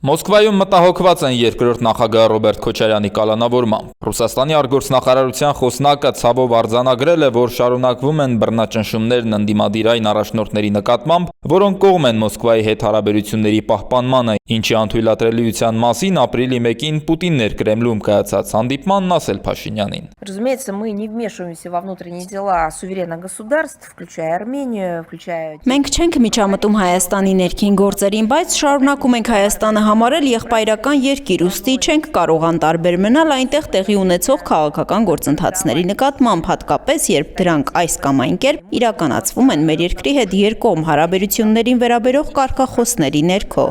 Մոսկվայում մտահոգված են երկրորդ նախագահ Ռոբերտ Քոչարյանի կալանավորմամբ։ Ռուսաստանի արտգործնախարարության խոսնակը ցավով արձանագրել է, որ շարունակվում են բռնաճնշումներն ընդդիմադիրային առաջնորդների նկատմամբ, որոնք կողմ են Մոսկվայի հետ հարաբերությունների պահպանմանը, ինչի անթույլատրելիության մասին ապրիլի 1-ին Պուտինն էր Կրեմլում կայացած հանդիպմանն ասել Փաշինյանին։ Разумеется, мы не вмешиваемся во внутренние дела суверенных государств, включая Армению, включая... Մենք չենք միջամտում Հայաստանի ներքին գործերին, բայց շարունակում ենք Հայաստանը համարել եղբայրական երկիր, ուստի չենք կարող անտարբեր մնալ այնտեղ տեղի ունեցող քաղաքական գործընթացների нկատմամբ, հատկապես երբ դրանք այս կամ այն կերպ իրականացվում են մեր երկրի հետ երկկողմ հարաբերություններին վերաբերող կարգախոսների ներքո։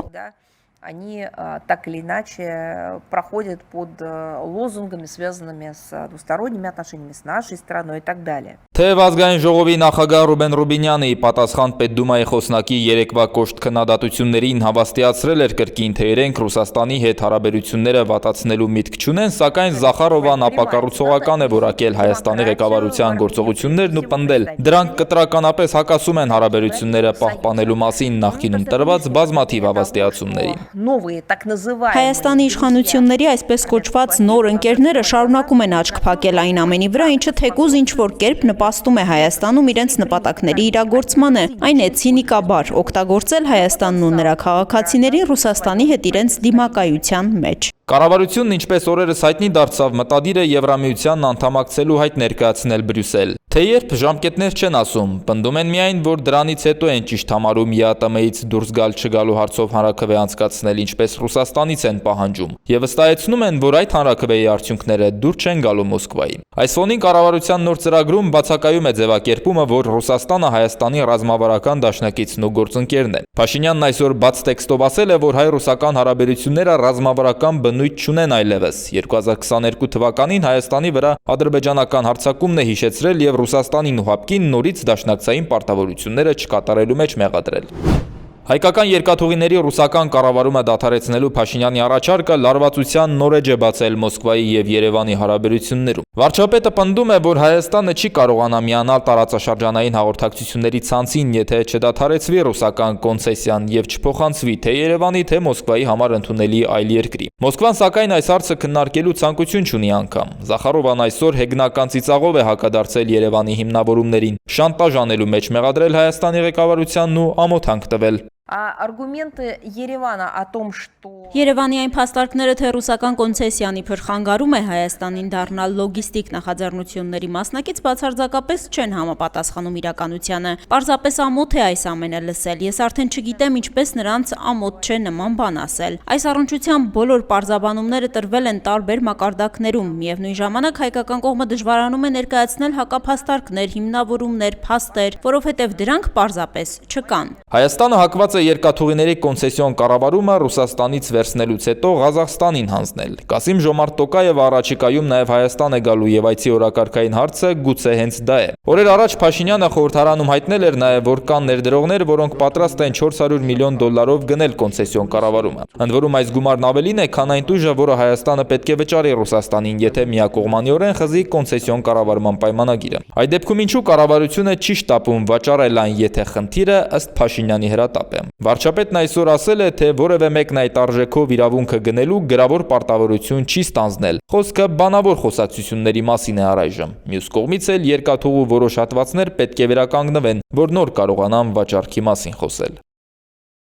Они так или иначе проходят под лозунгами, связанными с двусторонними отношениями, с нашей страной и так далее. Թեև ազգային ժողովի նախագահ Ռուբեն Ռուբինյանը պատասխան Պետդումայի խոսնակի երեկվա կոշտ քննադատություններին հավաստիացրել էր կրկին, թե իրենք Ռուսաստանի հետ հարաբերությունները վատացնելու միտք չունեն, սակայն Զախարովան ապակառուցողական է որակել Հայաստանի ղեկավարության գործողություններն ու պնդել, դրանք կտրականապես հակասում են հարաբերությունները պահպանելու մասին նախկինում տրված բազմաթիվ հավաստիացումների։ Հայաստանի իշխանությունների այսպես կոչված նոր ընկերները շարունակում են աչք փակել այն ամենի վրա, ինչը թեկուզ ինչ-որ կերպ նպաստում է Հայաստանում իրենց նպատակների իրագործմանը, այն է ցինիկաբար օգտագործել Հայաստանն ու նրա քաղաքացիներին Ռուսաստանի հետ իրենց դիմակայության մեջ։ Կառավարությունն ինչպես օրերս հայտնի դարձավ, մտադիր է Եվրամիությանն անդամակցելու հայտ ներկայացնել Բրյուսել։ Թե երբ ժամկետներ չեն ասում, պնդում են միայն, որ դրանից հետո են ճիշտ համարում ԵԱՏՄ-ից դուրս գալ-չգալու հարցով հանրաքվե անցկացնել, ինչպես Ռուսաստանից են պահանջում, եւ վստահեցնում են, որ այդ հանրաքվեի արդյունքները դուր չեն գալու Մոսկվայի։ Այս ֆոնին կառավարության նոր ծրագրում բացակայում է ձևակերպումը, որ Ռուսաստանը Հայաստանի ռազմավարական դաշնակիցն ու գործընկերն է։ Փաշինյանն այսօր բաց տեքստով ասել է, որ հայ-ռուսական հարաբերությունները ռազմավարական բնույթ չունեն այլևս։ 2022 թվականին Հայաստանի վրա ադրբեջանական հարձակումն է հիշեցրել եւ Ռուսաստանին ու ՀԱՊԿ-ին նորից դաշնակցային պարտավորությունները չկատարելու մեջ մեղադրել։ Հայկական երկաթուղիների ռուսական կառավարումը դադարեցնելու Փաշինյանի առաջարկը լարվածության նորեջ է բացել Մոսկվայի եւ Երևանի հարաբերություններում։ Վարչապետը պնդում է, որ Հայաստանը չի կարողանա միանալ տարածաշրջանային հաղորդակցությունների ցանցին, եթե չդադարեցվի ռուսական կոնցեսիան եւ չփոխանցվի թե Երևանի, թե Մոսկվայի համար ընդունելի այլ երկրի։ Մոսկվան սակայն այս հարցը քննարկելու ցանկություն չունի անգամ։ Զախարովան այսօր հեգնական ծիծաղով է հակադարձել Երևանի հիմնավորումներին, շանտաժ անելու մեջ մեղադրել Հայաստանի ղեկավարությանն ու ամոթանք տվել։ Аргументы Еревана о том, что... Երևանի այն փաստարկները, թե ռուսական կոնցեսիանի փրխանգարում է Հայաստանին դառնալ լոգիստիկ նախաձեռնությունների մասնակից, բացարձակապես չեն համապատասխանում իրականությանը։ Պարզապես ամոթ է այս ամենը լսել։ Ես արդեն չգիտեմ ինչպես նրանց ամոթ չէ նման բան ասել։ Այս առնչությամբ բոլոր պարզաբանումները տրվել են տարբեր մակարդակներում։ Միևնույն ժամանակ հայկական կողմը դժվարանում է ներկայացնել հակափաստարկներ, հիմնավորումներ, փաստեր, որովհետև դրանք պարզապես չկան։ Հայաստանը հակված է երկաթուղիների կոնցեսիոն կառավարումը Ռուսաստանից վերցնելուց հետո Ղազախստանին հանձնել։ Կասիմ Ժոմարտ Տոկայևը առաջիկայում նաև Հայաստան է գալու եւ այցի օրակարգային հարցը գուցե հենց դա է։ Օրեր առաջ Փաշինյանը խորհրդարանում հայտնել էր նաև, որ կան ներդրողներ, որոնք պատրաստ են $400 միլիոն գնել կոնցեսիոն կառավարումը։ Ընդ որում այս գումարն ավելին է, քան այն տույժը, որը Հայաստանը պետք է վճարի Ռուսաստանին, եթե միակողմանիորեն խզի կոնցեսիոն կառավարման պայմանագիրը։ Այդ դեպքում ինչու կառավարությունը չի շտապում վաճառել այն, եթե խնդիրը ըստ Փաշինյանի հրատապ է։ Վարչապետն այսօր ասել է, թե որևէ մեկն այդ արժեքով իրավունքը գնելու գրավոր պարտավորություն չի ստանձնել։ Խոսքը բանավոր խոսակցությունների մասին է առայժմ։ Մյուս կողմից էլ երկաթուղու որոշ հատվածներ պետք է վերականգնվեն, որ նոր կարողանան վաճառքի մասին խոսել։